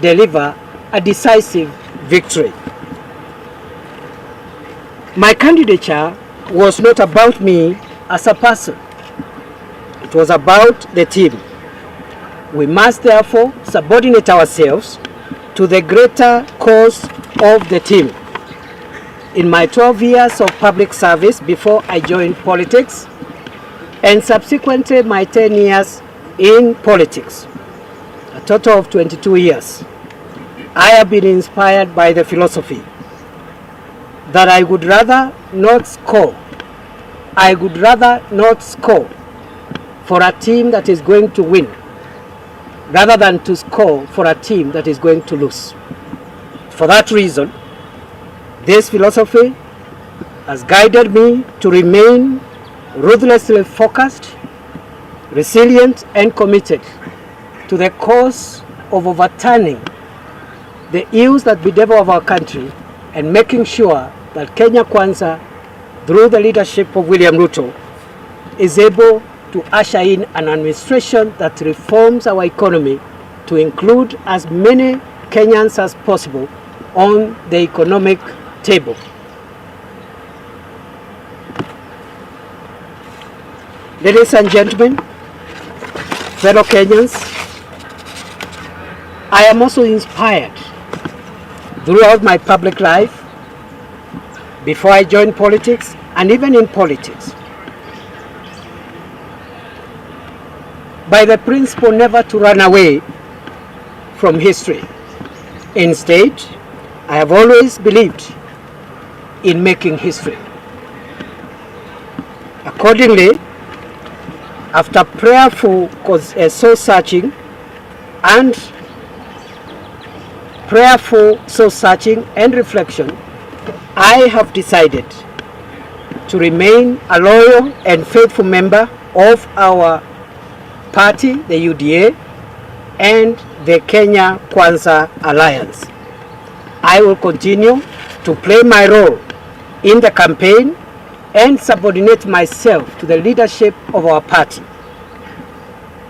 deliver a decisive victory. My candidature was not about me as a person. It was about the team. We must therefore subordinate ourselves to the greater cause of the team. In my 12 years of public service before I joined politics, and subsequently my 10 years in politics, a total of 22 years, I have been inspired by the philosophy that I would rather not score. I would rather not score for a team that is going to win, rather than to score for a team that is going to lose. For that reason, this philosophy has guided me to remain ruthlessly focused, resilient, and committed to the cause of overturning the ills that bedevil our country and making sure that Kenya Kwanza, through the leadership of William Ruto, is able to usher in an administration that reforms our economy to include as many Kenyans as possible on the economic table. Ladies and gentlemen, fellow Kenyans, I am also inspired throughout my public life, before I joined politics and even in politics, by the principle never to run away from history. Instead, I have always believed in making history. Accordingly, after prayerful soul-searching and reflection, I have decided to remain a loyal and faithful member of our party, the UDA, and the Kenya Kwanza Alliance. I will continue to play my role in the campaign and subordinate myself to the leadership of our party,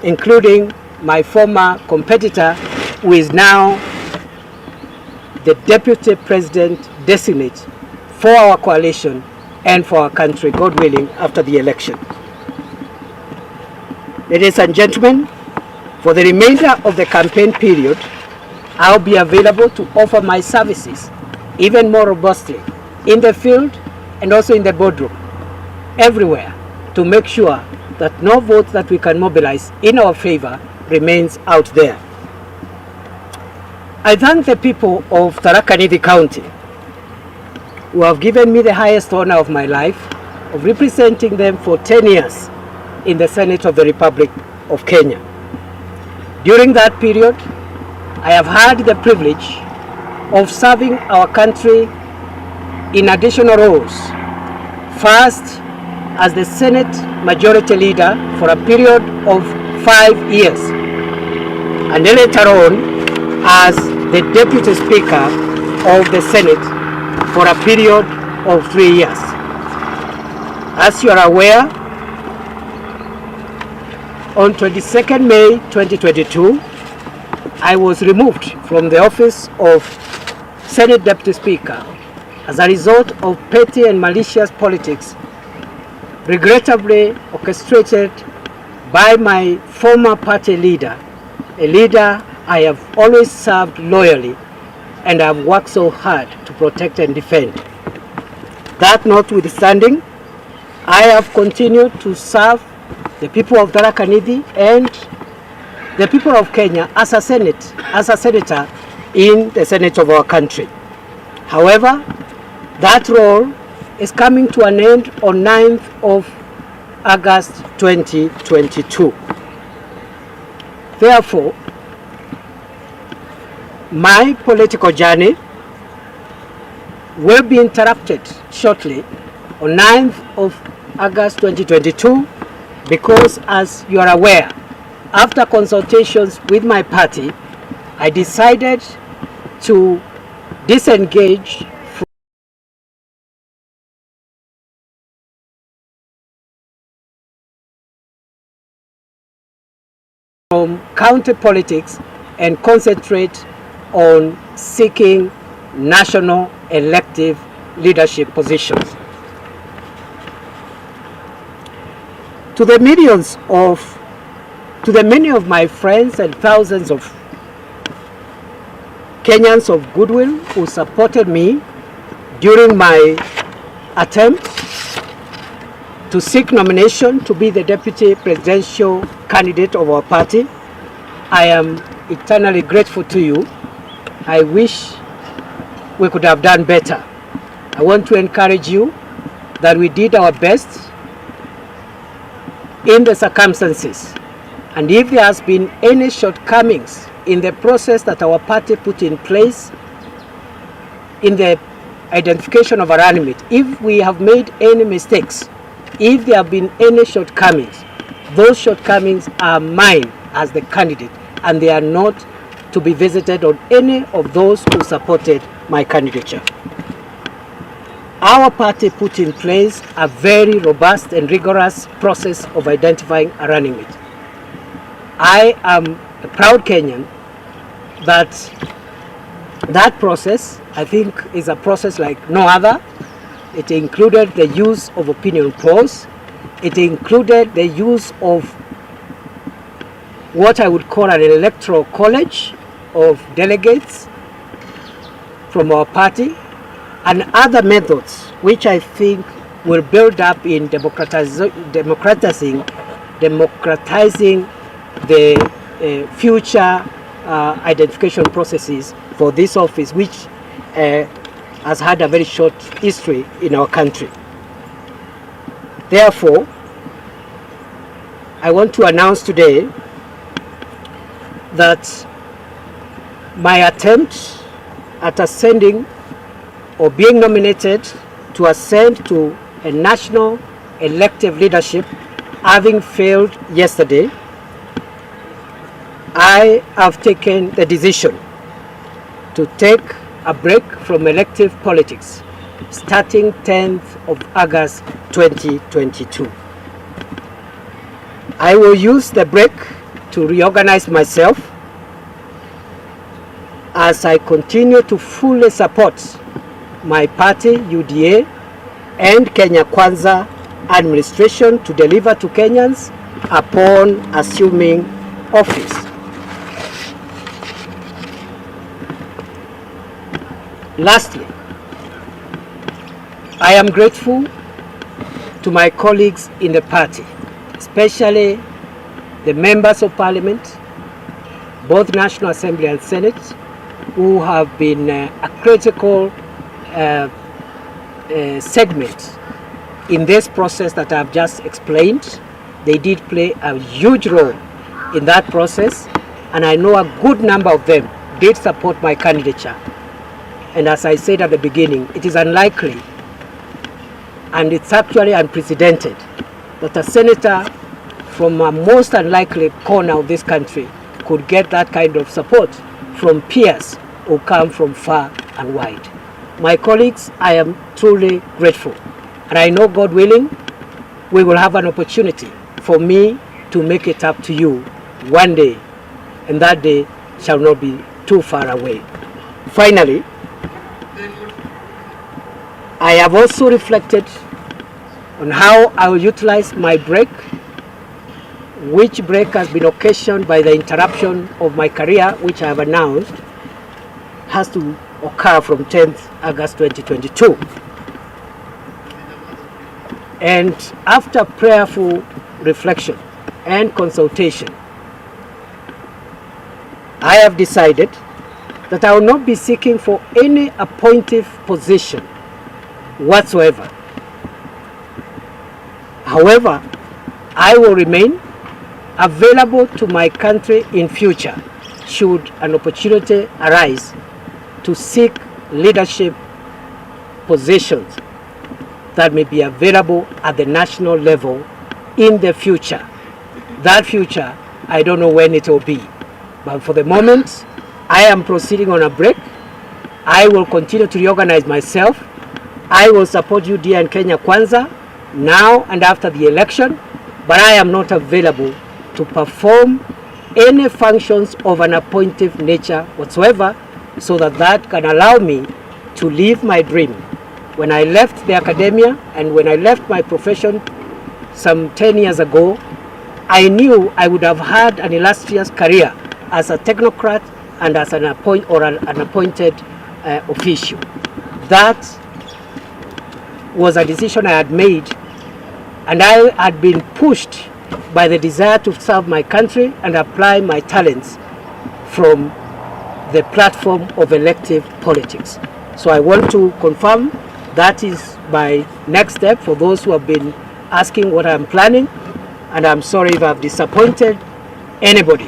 including my former competitor, who is now the Deputy President designate for our coalition and for our country, God willing, after the election. Ladies and gentlemen, for the remainder of the campaign period, I'll be available to offer my services even more robustly in the field and also in the boardroom, everywhere, to make sure that no vote that we can mobilize in our favor remains out there. I thank the people of Tharaka Nithi County who have given me the highest honor of my life of representing them for 10 years in the Senate of the Republic of Kenya. During that period, I have had the privilege of serving our country in additional roles. First, as the Senate Majority Leader for a period of 5 years, and then later on as the Deputy Speaker of the Senate for a period of 3 years. As you are aware, on 22nd May 2022, I was removed from the office of Senate Deputy Speaker as a result of petty and malicious politics regrettably orchestrated by my former party leader, a leader I have always served loyally and have worked so hard to protect and defend. That notwithstanding, I have continued to serve the people of Tharaka Nithi and the people of Kenya as a senator in the Senate of our country. However, that role is coming to an end on 9th of August 2022. Therefore, my political journey will be interrupted shortly on 9th of August 2022 because, as you are aware, after consultations with my party, I decided to disengage from county politics and concentrate on seeking national elective leadership positions. To the many of my friends and thousands of Kenyans of goodwill who supported me during my attempt to seek nomination to be the deputy presidential candidate of our party, I am eternally grateful to you. I wish we could have done better. I want to encourage you that we did our best in the circumstances. And if there has been any shortcomings in the process that our party put in place in the identification of a running mate, if we have made any mistakes, if there have been any shortcomings, those shortcomings are mine as the candidate, and they are not to be visited on any of those who supported my candidature. Our party put in place a very robust and rigorous process of identifying a running mate. I am a proud Kenyan that that process, I think, is a process like no other. It included the use of opinion polls. It included the use of what I would call an electoral college of delegates from our party, and other methods which I think will build up in democratizing the future identification processes for this office, which has had a very short history in our country. Therefore, I want to announce today that my attempt at ascending or being nominated to ascend to a national elective leadership, having failed yesterday, I have taken the decision to take a break from elective politics starting 10th of August 2022. I will use the break to reorganize myself as I continue to fully support my party, UDA, and Kenya Kwanza administration to deliver to Kenyans upon assuming office. Lastly, I am grateful to my colleagues in the party, especially the members of parliament, both National Assembly and Senate, who have been a critical segment in this process that I've just explained. They did play a huge role in that process, and I know a good number of them did support my candidature. And as I said at the beginning, it is unlikely, and it's actually unprecedented, that a senator from a most unlikely corner of this country could get that kind of support from peers who come from far and wide. My colleagues, I am truly grateful. And I know, God willing, we will have an opportunity for me to make it up to you one day, and that day shall not be too far away. Finally, I have also reflected on how I will utilize my break, which break has been occasioned by the interruption of my career, which I have announced has to occur from 10th August 2022. And after prayerful reflection and consultation, I have decided that I will not be seeking for any appointive position whatsoever. However, I will remain available to my country in future should an opportunity arise to seek leadership positions that may be available at the national level in the future. That future, I don't know when it will be. But for the moment, I am proceeding on a break. I will continue to reorganize myself. I will support UDA and Kenya Kwanza now and after the election, but I am not available to perform any functions of an appointive nature whatsoever so that can allow me to live my dream. When I left the academia and when I left my profession some 10 years ago, I knew I would have had an illustrious career as a technocrat and as an appointed official. That was a decision I had made, and I had been pushed by the desire to serve my country and apply my talents from the platform of elective politics. So I want to confirm that is my next step for those who have been asking what I'm planning, and I'm sorry if I've disappointed anybody.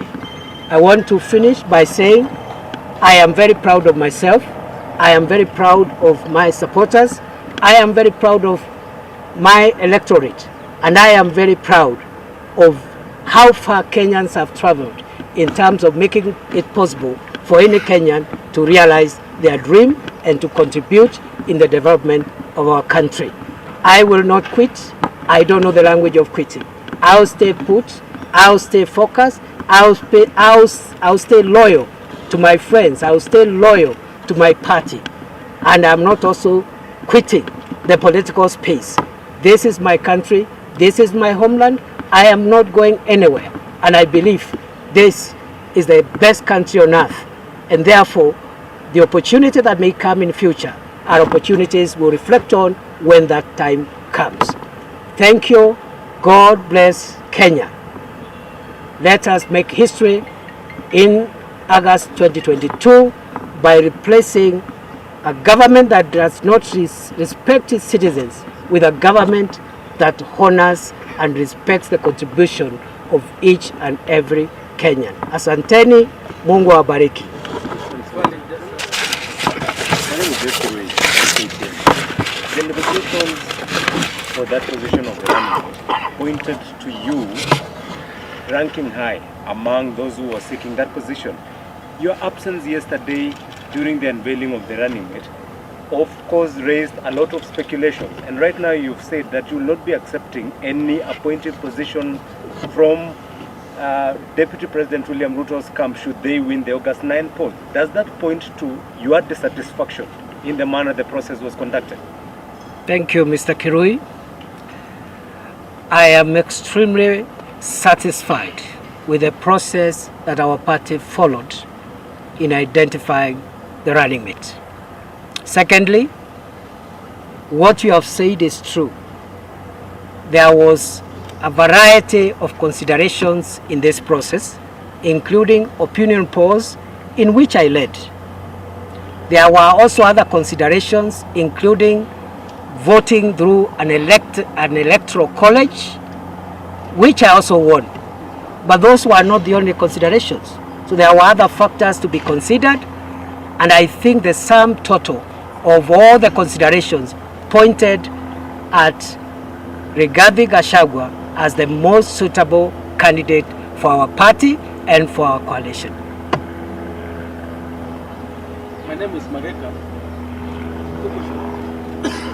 I want to finish by saying I am very proud of myself. I am very proud of my supporters. I am very proud of my electorate, and I am very proud of how far Kenyans have traveled in terms of making it possible for any Kenyan to realize their dream and to contribute in the development of our country. I will not quit. I don't know the language of quitting. I'll stay put. I'll stay focused. I'll stay loyal to my friends. I'll stay loyal to my party. And I'm not also quitting the political space. This is my country. This is my homeland. I am not going anywhere. And I believe this is the best country on earth. And therefore, the opportunity that may come in the future are opportunities we'll reflect on when that time comes. Thank you. God bless Kenya. Let us make history in August 2022 by replacing a government that does not respect its citizens with a government that honors and respects the contribution of each and every Kenyan. Asanteni, Mungu awabariki. The negotiations for that position of the running pointed to you ranking high among those who were seeking that position. Your absence yesterday during the unveiling of the running mate of course raised a lot of speculations, and right now you've said that you will not be accepting any appointed position from Deputy President William Ruto's camp should they win the August 9 poll. Does that point to your dissatisfaction in the manner the process was conducted? Thank you, Mr. Kirui. I am extremely satisfied with the process that our party followed in identifying the running mate. Secondly, what you have said is true. There was a variety of considerations in this process, including opinion polls in which I led. There were also other considerations, including voting through an electoral college, which I also won. But those were not the only considerations. So there were other factors to be considered, and I think the sum total of all the considerations pointed at Rigathi Gachagua as the most suitable candidate for our party and for our coalition. My name is Mageka.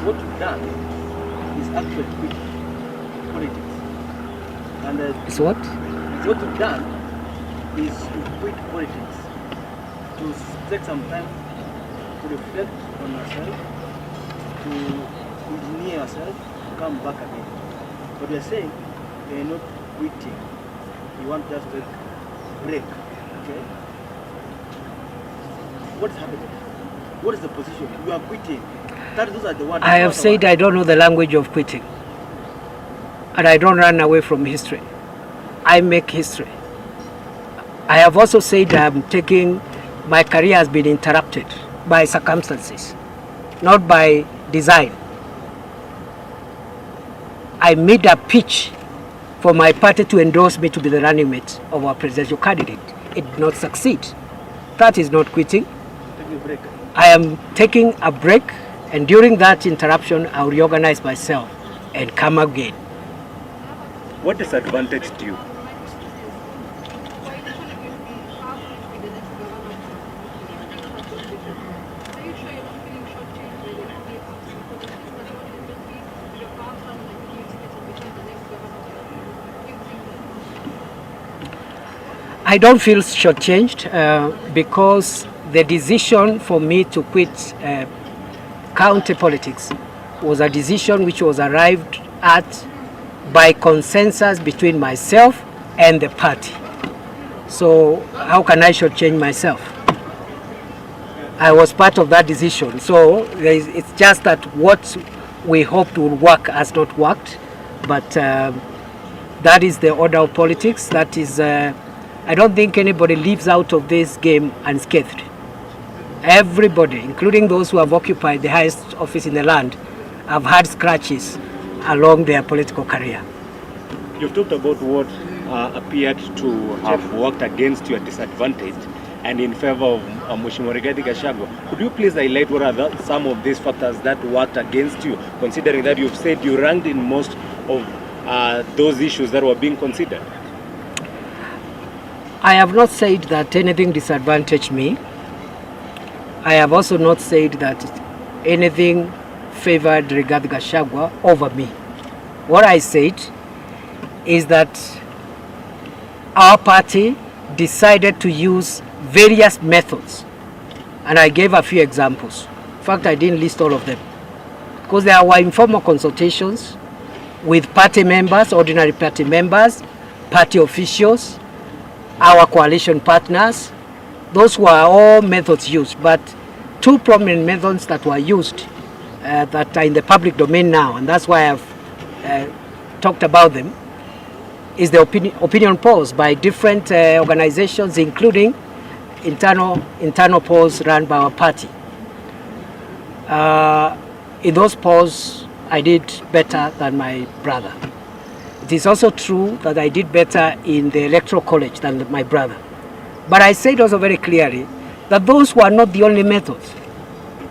What you've done is actually quit politics. And Is what? what you've done is to quit politics, to take some time to reflect on yourself, to engineer yourself, to come back again. But you're saying you're not quitting. You want just to break. Okay? What's happening? What is the position? You are quitting. Those are the ones. I have said I don't know the language of quitting. And I don't run away from history. I make history. I have also said my career has been interrupted by circumstances, not by design. I made a pitch for my party to endorse me to be the running mate of our presidential candidate. It did not succeed. That is not quitting. I am taking a break, and during that interruption, I'll reorganize myself and come again. What disadvantage do you? I don't feel shortchanged because the decision for me to quit county politics was a decision which was arrived at by consensus between myself and the party. So how can I shortchange myself? I was part of that decision. So it's just that what we hoped would work has not worked. But that is the order of politics. That is, I don't think anybody leaves out of this game unscathed. Everybody, including those who have occupied the highest office in the land, have had scratches along their political career. You've talked about what appeared to have worked against your disadvantage and in favor of Mheshimiwa Rigathi Gachagua. Could you please highlight what are some of these factors that worked against you, considering that you've said you ranked in most of those issues that were being considered? I have not said that anything disadvantaged me. I have also not said that anything favored Rigathi Gachagua over me. What I said is that our party decided to use various methods, and I gave a few examples. In fact, I didn't list all of them, because there were informal consultations with party members, ordinary party members, party officials, our coalition partners. Those were all methods used, but two prominent methods that were used that are in the public domain now, and that's why I've talked about them, is the opinion polls by different organizations, including internal polls run by our party. In those polls, I did better than my brother. It is also true that I did better in the electoral college than my brother. But I said also very clearly that those were not the only methods.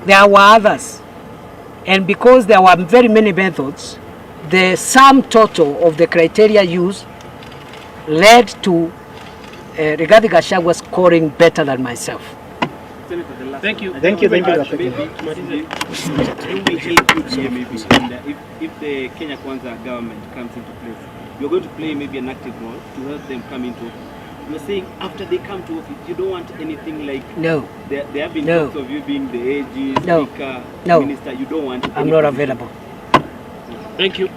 There were others. And because there were very many methods, the sum total of the criteria used led to Rigathi Gachagua scoring better than myself. Thank you. Thank you. Maybe if the Kenya Kwanza government comes into place, you're going to play maybe an active role to help them come into office. You're saying after they come to office, you don't want anything like... No. There have been talks of you being the AG, Speaker, Minister. You don't want... I'm not available. Thank you.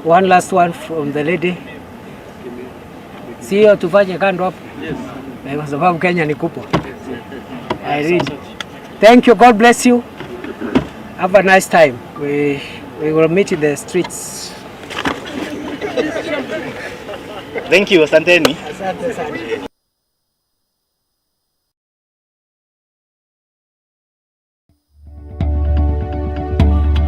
One last one from the lady. Sio tufanye kando hapo. Yes. Kwa sababu Kenya ni kubwa. I read. Thank you. God bless you. Have a nice time. We will meet in the streets. Thank you. Asanteni. Asante sana.